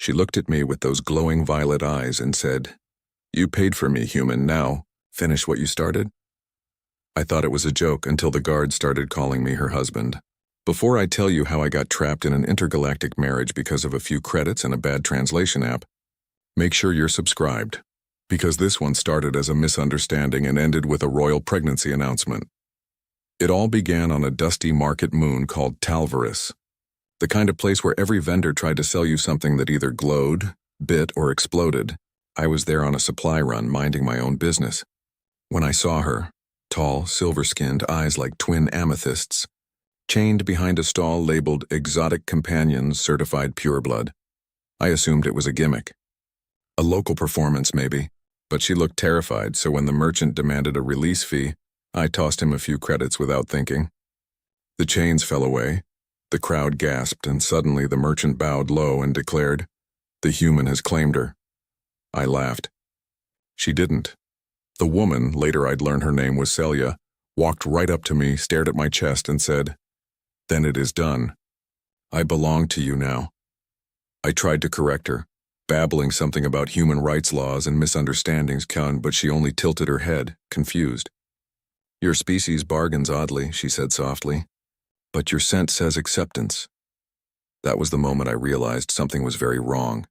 She looked at me with those glowing violet eyes and said, "You paid for me, human. Now, finish what you started?" I thought it was a joke until the guard started calling me her husband. Before I tell you how I got trapped in an intergalactic marriage because of a few credits and a bad translation app, make sure you're subscribed, because this one started as a misunderstanding and ended with a royal pregnancy announcement. It all began on a dusty market moon called Talvaris, the kind of place where every vendor tried to sell you something that either glowed, bit, or exploded. I was there on a supply run, minding my own business, when I saw her, tall, silver-skinned, eyes like twin amethysts, chained behind a stall labeled Exotic Companions Certified Pureblood. I assumed it was a gimmick. A local performance, maybe, but she looked terrified, so when the merchant demanded a release fee, I tossed him a few credits without thinking. The chains fell away, the crowd gasped, and suddenly the merchant bowed low and declared, "The human has claimed her." I laughed. She didn't. The woman, later I'd learn her name was Celia, walked right up to me, stared at my chest, and said, "Then it is done. I belong to you now." I tried to correct her, babbling something about human rights laws and misunderstandings, but she only tilted her head, confused. "Your species bargains oddly," she said softly, "but your scent says acceptance." That was the moment I realized something was very wrong,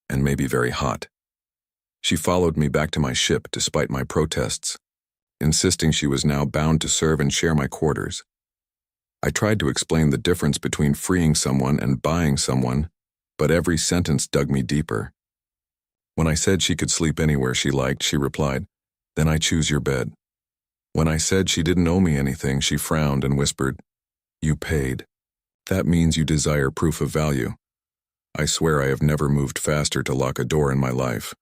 and maybe very hot. She followed me back to my ship despite my protests, insisting she was now bound to serve and share my quarters. I tried to explain the difference between freeing someone and buying someone, but every sentence dug me deeper. When I said she could sleep anywhere she liked, she replied, "Then I choose your bed." When I said she didn't owe me anything, she frowned and whispered, "You paid. That means you desire proof of value." I swear I have never moved faster to lock a door in my life.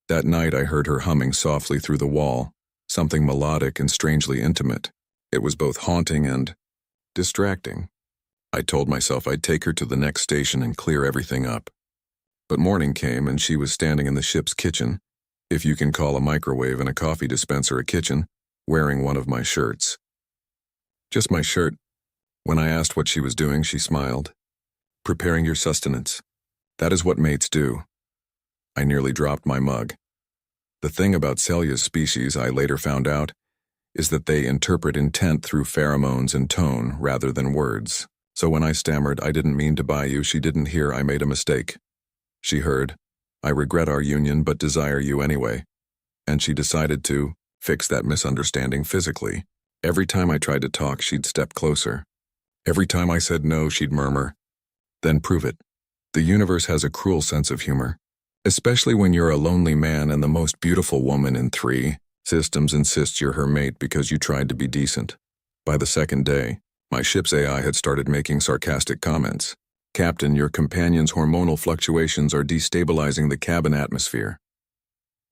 That night I heard her humming softly through the wall, something melodic and strangely intimate. It was both haunting and distracting. I told myself I'd take her to the next station and clear everything up. But morning came and she was standing in the ship's kitchen, if you can call a microwave and a coffee dispenser a kitchen, wearing one of my shirts. Just my shirt. When I asked what she was doing, she smiled. "Preparing your sustenance. That is what mates do." I nearly dropped my mug. The thing about Celia's species, I later found out, is that they interpret intent through pheromones and tone rather than words. So when I stammered, "I didn't mean to buy you," she didn't hear I made a mistake. She heard, "I regret our union but desire you anyway." And she decided to fix that misunderstanding physically. Every time I tried to talk, she'd step closer. Every time I said no, she'd murmur, "Then prove it." The universe has a cruel sense of humor, especially when you're a lonely man and the most beautiful woman in 3 systems insists you're her mate because you tried to be decent. By the second day, my ship's AI had started making sarcastic comments. "Captain, your companion's hormonal fluctuations are destabilizing the cabin atmosphere."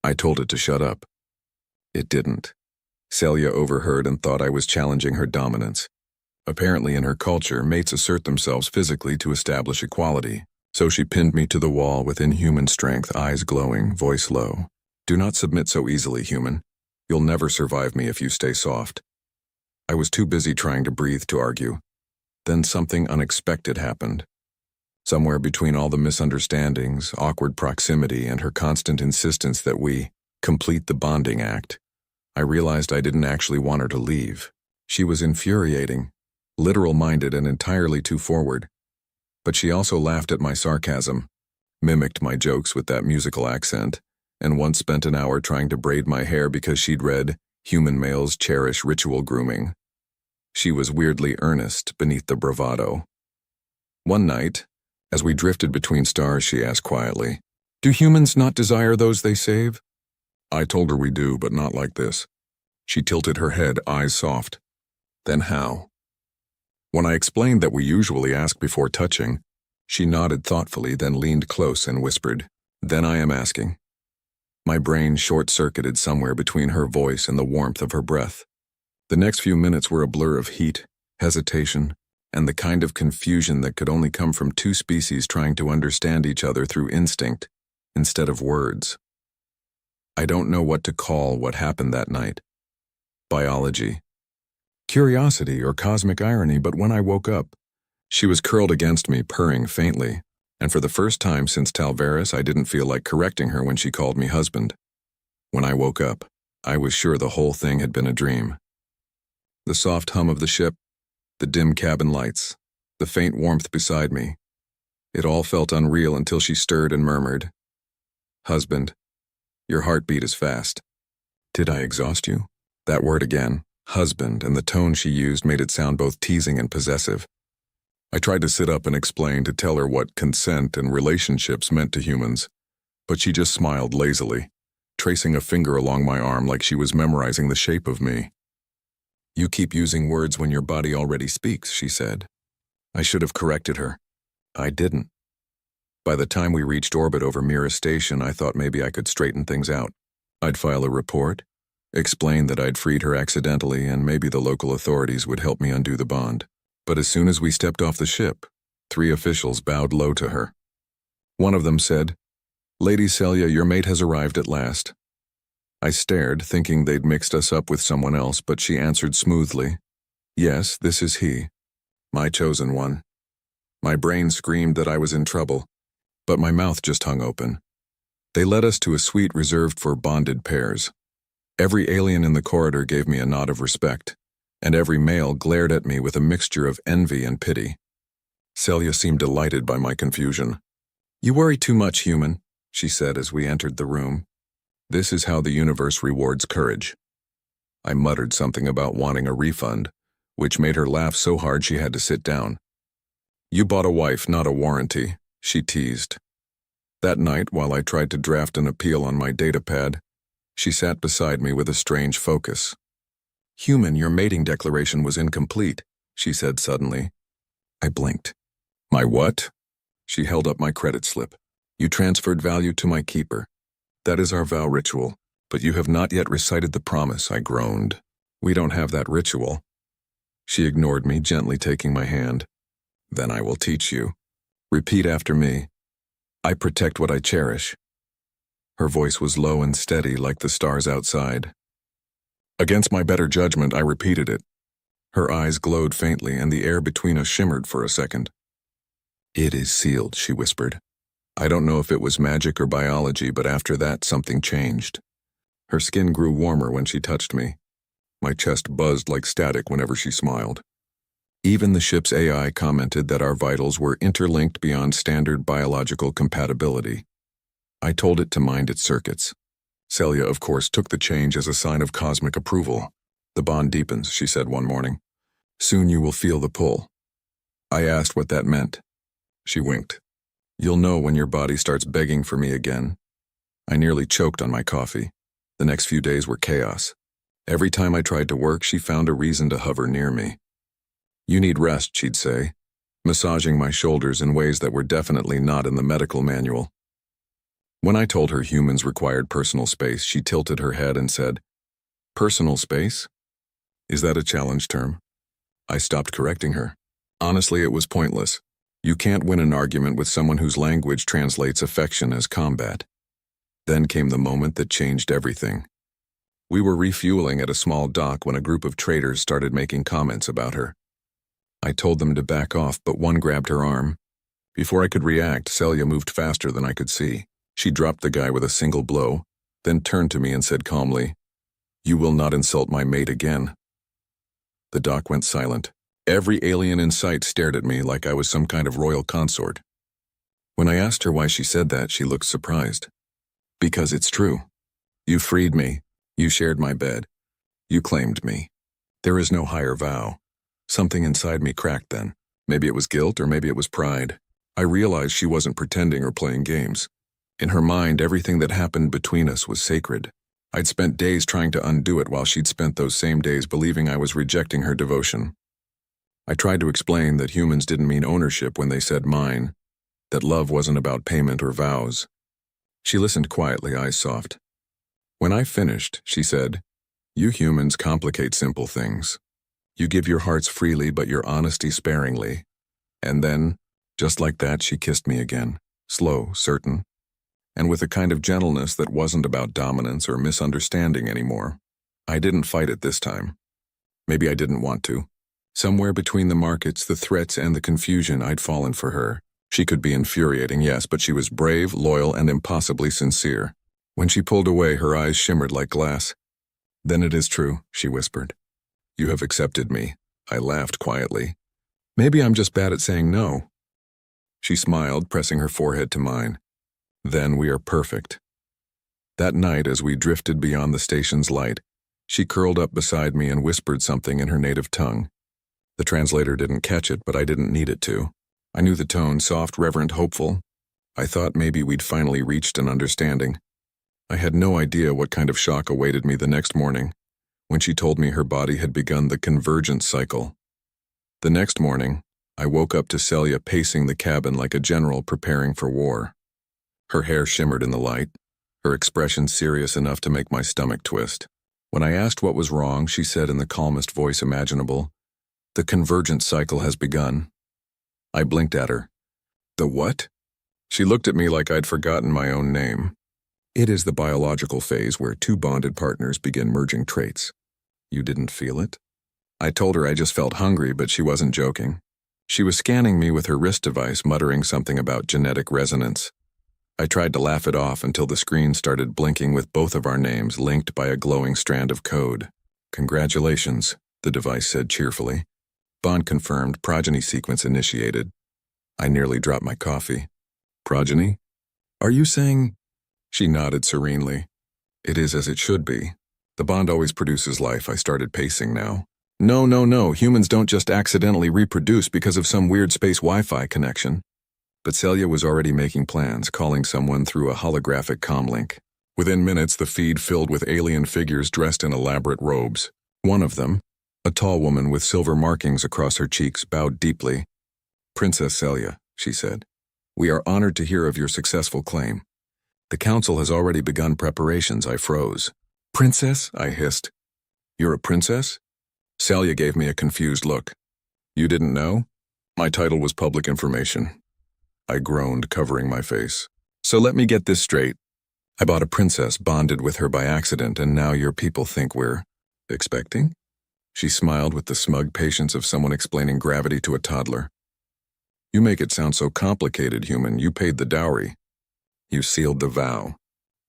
I told it to shut up. It didn't. Celia overheard and thought I was challenging her dominance. Apparently in her culture, mates assert themselves physically to establish equality. So she pinned me to the wall with inhuman strength, eyes glowing, voice low. "Do not submit so easily, human. You'll never survive me if you stay soft." I was too busy trying to breathe to argue. Then something unexpected happened. Somewhere between all the misunderstandings, awkward proximity, and her constant insistence that we complete the bonding act, I realized I didn't actually want her to leave. She was infuriating, literal-minded, and entirely too forward. But she also laughed at my sarcasm, mimicked my jokes with that musical accent, and once spent an hour trying to braid my hair because she'd read, "Human males cherish ritual grooming." She was weirdly earnest beneath the bravado. One night, as we drifted between stars, she asked quietly, "Do humans not desire those they save?" I told her we do, but not like this. She tilted her head, eyes soft. "Then how?" When I explained that we usually ask before touching, she nodded thoughtfully, then leaned close and whispered, "Then I am asking." My brain short-circuited somewhere between her voice and the warmth of her breath. The next few minutes were a blur of heat, hesitation, and the kind of confusion that could only come from 2 species trying to understand each other through instinct instead of words. I don't know what to call what happened that night. Biology, curiosity, or cosmic irony, but when I woke up, she was curled against me, purring faintly. And for the first time since Talvaris, I didn't feel like correcting her when she called me husband. When I woke up, I was sure the whole thing had been a dream. The soft hum of the ship, the dim cabin lights, the faint warmth beside me. It all felt unreal until she stirred and murmured, "Husband, your heartbeat is fast." Did I exhaust you? That word again, husband, and the tone she used made it sound both teasing and possessive. I tried to sit up and explain, to tell her what consent and relationships meant to humans, but she just smiled lazily, tracing a finger along my arm like she was memorizing the shape of me. "You keep using words when your body already speaks," she said. I should have corrected her. I didn't. By the time we reached orbit over Mira Station, I thought maybe I could straighten things out. I'd file a report, explain that I'd freed her accidentally, and maybe the local authorities would help me undo the bond. But as soon as we stepped off the ship, 3 officials bowed low to her. One of them said, "Lady Celia, your mate has arrived at last." I stared, thinking they'd mixed us up with someone else, but she answered smoothly, "Yes, this is he, my chosen one." My brain screamed that I was in trouble, but my mouth just hung open. They led us to a suite reserved for bonded pairs. Every alien in the corridor gave me a nod of respect, and every male glared at me with a mixture of envy and pity. Celia seemed delighted by my confusion. "You worry too much, human," she said as we entered the room. "This is how the universe rewards courage." I muttered something about wanting a refund, which made her laugh so hard she had to sit down. "You bought a wife, not a warranty," she teased. That night, while I tried to draft an appeal on my datapad, she sat beside me with a strange focus. "Human, your mating declaration was incomplete," she said suddenly. I blinked. "My what?" She held up my credit slip. "You transferred value to my keeper. That is our vow ritual, but you have not yet recited the promise," I groaned. "We don't have that ritual." She ignored me, gently taking my hand. "Then I will teach you. Repeat after me. I protect what I cherish." Her voice was low and steady like the stars outside. Against my better judgment, I repeated it. Her eyes glowed faintly, and the air between us shimmered for a second. "It is sealed," she whispered. I don't know if it was magic or biology, but after that, something changed. Her skin grew warmer when she touched me. My chest buzzed like static whenever she smiled. Even the ship's AI commented that our vitals were interlinked beyond standard biological compatibility. I told it to mind its circuits. Celia, of course, took the change as a sign of cosmic approval. "The bond deepens," she said one morning. "Soon you will feel the pull." I asked what that meant. She winked. "You'll know when your body starts begging for me again." I nearly choked on my coffee. The next few days were chaos. Every time I tried to work, she found a reason to hover near me. "You need rest," she'd say, massaging my shoulders in ways that were definitely not in the medical manual. When I told her humans required personal space, she tilted her head and said, "Personal space? Is that a challenge term?" I stopped correcting her. Honestly, it was pointless. You can't win an argument with someone whose language translates affection as combat. Then came the moment that changed everything. We were refueling at a small dock when a group of traders started making comments about her. I told them to back off, but one grabbed her arm. Before I could react, Celia moved faster than I could see. She dropped the guy with a single blow, then turned to me and said calmly, "You will not insult my mate again." The dock went silent. Every alien in sight stared at me like I was some kind of royal consort. When I asked her why she said that, she looked surprised. "Because it's true. You freed me. You shared my bed. You claimed me. There is no higher vow." Something inside me cracked then. Maybe it was guilt or maybe it was pride. I realized she wasn't pretending or playing games. In her mind, everything that happened between us was sacred. I'd spent days trying to undo it while she'd spent those same days believing I was rejecting her devotion. I tried to explain that humans didn't mean ownership when they said mine, that love wasn't about payment or vows. She listened quietly, eyes soft. When I finished, she said, "You humans complicate simple things. You give your hearts freely but your honesty sparingly." And then, just like that, she kissed me again, slow, certain, and with a kind of gentleness that wasn't about dominance or misunderstanding anymore. I didn't fight it this time. Maybe I didn't want to. Somewhere between the markets, the threats, and the confusion, I'd fallen for her. She could be infuriating, yes, but she was brave, loyal, and impossibly sincere. When she pulled away, her eyes shimmered like glass. "Then it is true," she whispered. "You have accepted me." I laughed quietly. "Maybe I'm just bad at saying no." She smiled, pressing her forehead to mine. "Then we are perfect." That night, as we drifted beyond the station's light, she curled up beside me and whispered something in her native tongue. The translator didn't catch it, but I didn't need it to. I knew the tone, soft, reverent, hopeful. I thought maybe we'd finally reached an understanding. I had no idea what kind of shock awaited me the next morning, when she told me her body had begun the convergence cycle. The next morning, I woke up to Celia pacing the cabin like a general preparing for war. Her hair shimmered in the light, her expression serious enough to make my stomach twist. When I asked what was wrong, she said in the calmest voice imaginable, "The convergence cycle has begun." I blinked at her. "The what?" She looked at me like I'd forgotten my own name. "It is the biological phase where two bonded partners begin merging traits. You didn't feel it?" I told her I just felt hungry, but she wasn't joking. She was scanning me with her wrist device, muttering something about genetic resonance. I tried to laugh it off until the screen started blinking with both of our names linked by a glowing strand of code. "Congratulations," the device said cheerfully. "Bond confirmed, progeny sequence initiated." I nearly dropped my coffee. "Progeny? Are you saying—" She nodded serenely. "It is as it should be. The bond always produces life." I started pacing now. No. Humans don't just accidentally reproduce because of some weird space Wi-Fi connection." But Celia was already making plans, calling someone through a holographic comlink. Within minutes, the feed filled with alien figures dressed in elaborate robes. One of them, a tall woman with silver markings across her cheeks, bowed deeply. "Princess Celia," she said, "we are honored to hear of your successful claim. The council has already begun preparations." I froze. "Princess?" I hissed. "You're a princess?" Celia gave me a confused look. "You didn't know? My title was public information." I groaned, covering my face. "So let me get this straight. I bought a princess, bonded with her by accident, and now your people think we're expecting?" She smiled with the smug patience of someone explaining gravity to a toddler. "You make it sound so complicated, human. You paid the dowry. You sealed the vow.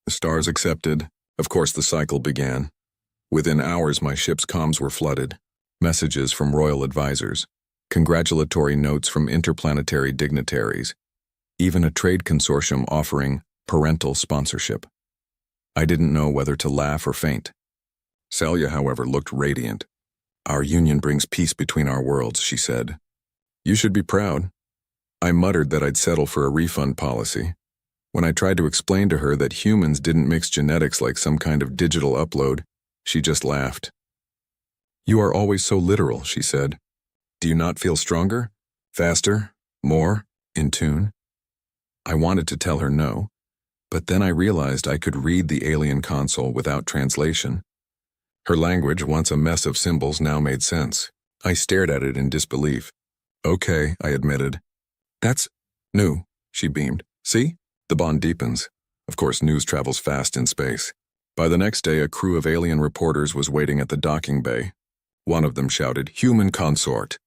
The stars accepted. Of course, the cycle began. Within hours, my ship's comms were flooded. Messages from royal advisors, congratulatory notes from interplanetary dignitaries, even a trade consortium offering parental sponsorship. I didn't know whether to laugh or faint. Celia, however, looked radiant. "Our union brings peace between our worlds," she said. "You should be proud." I muttered that I'd settle for a refund policy. When I tried to explain to her that humans didn't mix genetics like some kind of digital upload, she just laughed. "You are always so literal," she said. "Do you not feel stronger? Faster? More? In tune?" I wanted to tell her no, but then I realized I could read the alien console without translation. Her language, once a mess of symbols, now made sense. I stared at it in disbelief. "Okay," I admitted. "That's new," she beamed. "See? The bond deepens." Of course, news travels fast in space. By the next day, a crew of alien reporters was waiting at the docking bay. One of them shouted, "Human consort.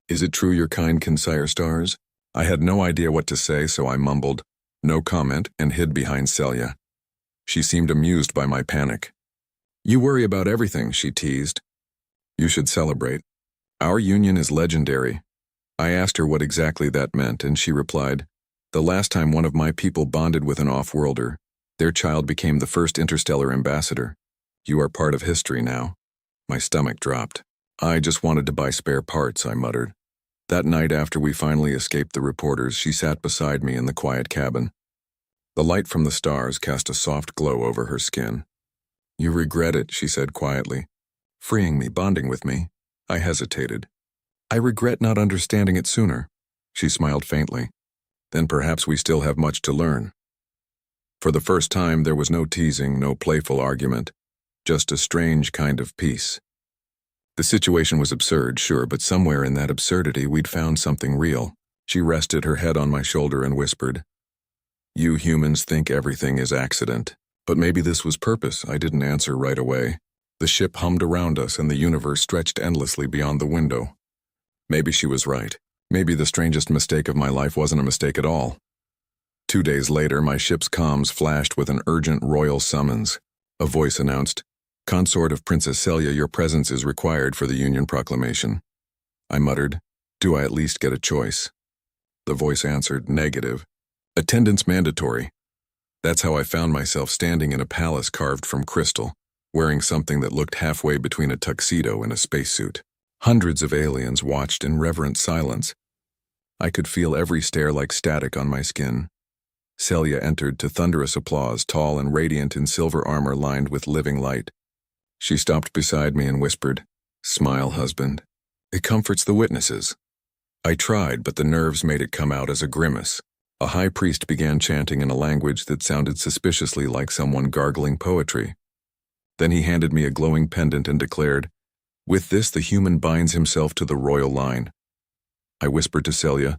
Is it true your kind can sire stars?" I had no idea what to say, so I mumbled, "No comment," and hid behind Celia. She seemed amused by my panic. "You worry about everything," she teased. "You should celebrate. Our union is legendary." I asked her what exactly that meant, and she replied, "The last time one of my people bonded with an off-worlder, their child became the first interstellar ambassador. You are part of history now." My stomach dropped. "I just wanted to buy spare parts," I muttered. That night, after we finally escaped the reporters, she sat beside me in the quiet cabin. The light from the stars cast a soft glow over her skin. "You regret it," she said quietly. "Freeing me, bonding with me." I hesitated. "I regret not understanding it sooner." She smiled faintly. "Then perhaps we still have much to learn." For the first time, there was no teasing, no playful argument, just a strange kind of peace. The situation was absurd, sure, but somewhere in that absurdity we'd found something real. She rested her head on my shoulder and whispered, "You humans think everything is accident. But maybe this was purpose." I didn't answer right away. The ship hummed around us and the universe stretched endlessly beyond the window. Maybe she was right. Maybe the strangest mistake of my life wasn't a mistake at all. 2 days later, my ship's comms flashed with an urgent royal summons. A voice announced, "Consort of Princess Celia, your presence is required for the Union Proclamation." I muttered, "Do I at least get a choice?" The voice answered, "Negative. Attendance mandatory." That's how I found myself standing in a palace carved from crystal, wearing something that looked halfway between a tuxedo and a spacesuit. Hundreds of aliens watched in reverent silence. I could feel every stare like static on my skin. Celia entered to thunderous applause, tall and radiant in silver armor lined with living light. She stopped beside me and whispered, "Smile, husband. It comforts the witnesses." I tried, but the nerves made it come out as a grimace. A high priest began chanting in a language that sounded suspiciously like someone gargling poetry. Then he handed me a glowing pendant and declared, "With this the human binds himself to the royal line." I whispered to Celia,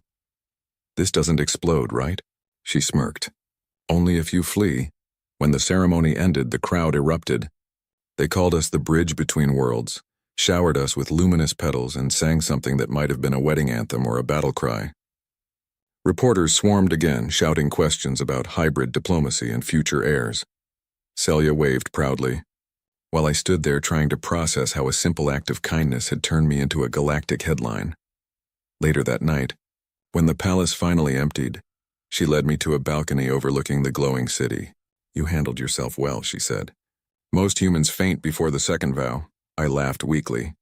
"This doesn't explode, right?" She smirked. "Only if you flee." When the ceremony ended, the crowd erupted. They called us the bridge between worlds, showered us with luminous petals, and sang something that might have been a wedding anthem or a battle cry. Reporters swarmed again, shouting questions about hybrid diplomacy and future heirs. Celia waved proudly, while I stood there trying to process how a simple act of kindness had turned me into a galactic headline. Later that night, when the palace finally emptied, she led me to a balcony overlooking the glowing city. "You handled yourself well," she said. "Most humans faint before the second vow." I laughed weakly.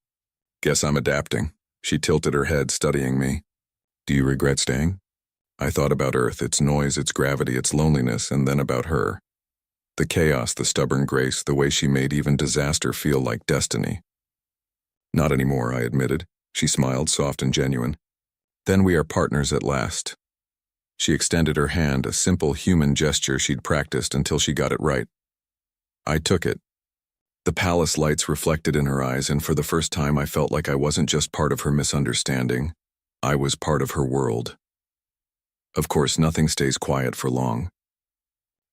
"Guess I'm adapting." She tilted her head, studying me. "Do you regret staying?" I thought about Earth, its noise, its gravity, its loneliness, and then about her. The chaos, the stubborn grace, the way she made even disaster feel like destiny. "Not anymore," I admitted. She smiled, soft and genuine. "Then we are partners at last." She extended her hand, a simple human gesture she'd practiced until she got it right. I took it. The palace lights reflected in her eyes, and for the first time I felt like I wasn't just part of her misunderstanding. I was part of her world. Of course, nothing stays quiet for long.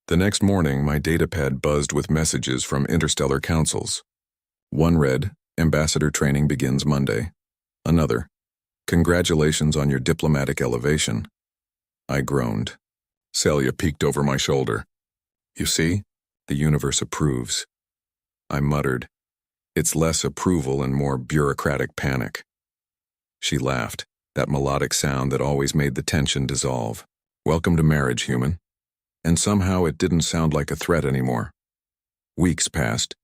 The next morning, my datapad buzzed with messages from interstellar councils. One read, "Ambassador training begins Monday." Another, "Congratulations on your diplomatic elevation." I groaned. Celia peeked over my shoulder. "You see? The universe approves." I muttered, "It's less approval and more bureaucratic panic." She laughed, that melodic sound that always made the tension dissolve. "Welcome to marriage, human." And somehow it didn't sound like a threat anymore. Weeks passed.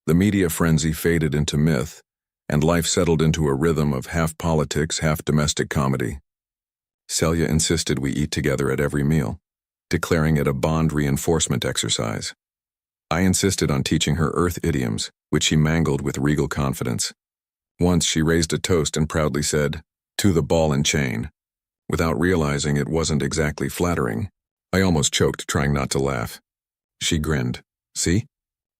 The media frenzy faded into myth, and life settled into a rhythm of half politics, half domestic comedy. Celia insisted we eat together at every meal, declaring it a bond reinforcement exercise. I insisted on teaching her Earth idioms, which she mangled with regal confidence. Once she raised a toast and proudly said, "To the ball and chain," without realizing it wasn't exactly flattering. I almost choked, trying not to laugh. She grinned. "See?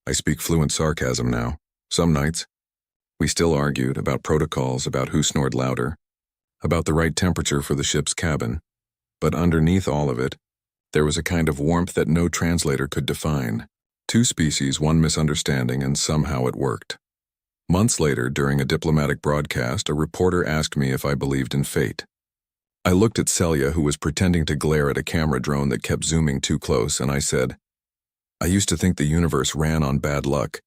I speak fluent sarcasm now. Some nights." We still argued about protocols, about who snored louder, about the right temperature for the ship's cabin. But underneath all of it, there was a kind of warmth that no translator could define. Two species, one misunderstanding, and somehow it worked. Months later, during a diplomatic broadcast, a reporter asked me if I believed in fate. I looked at Celia, who was pretending to glare at a camera drone that kept zooming too close, and I said, "I used to think the universe ran on bad luck.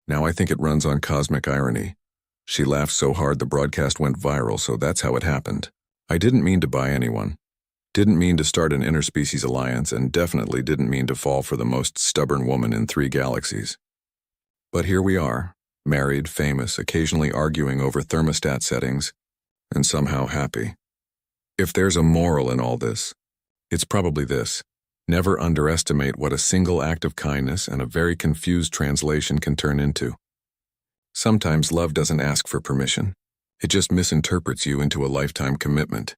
Now I think it runs on cosmic irony." She laughed so hard the broadcast went viral, so that's how it happened. I didn't mean to buy anyone. Didn't mean to start an interspecies alliance, and definitely didn't mean to fall for the most stubborn woman in 3 galaxies. But here we are, married, famous, occasionally arguing over thermostat settings, and somehow happy. If there's a moral in all this, it's probably this: never underestimate what a single act of kindness and a very confused translation can turn into. Sometimes love doesn't ask for permission. It just misinterprets you into a lifetime commitment.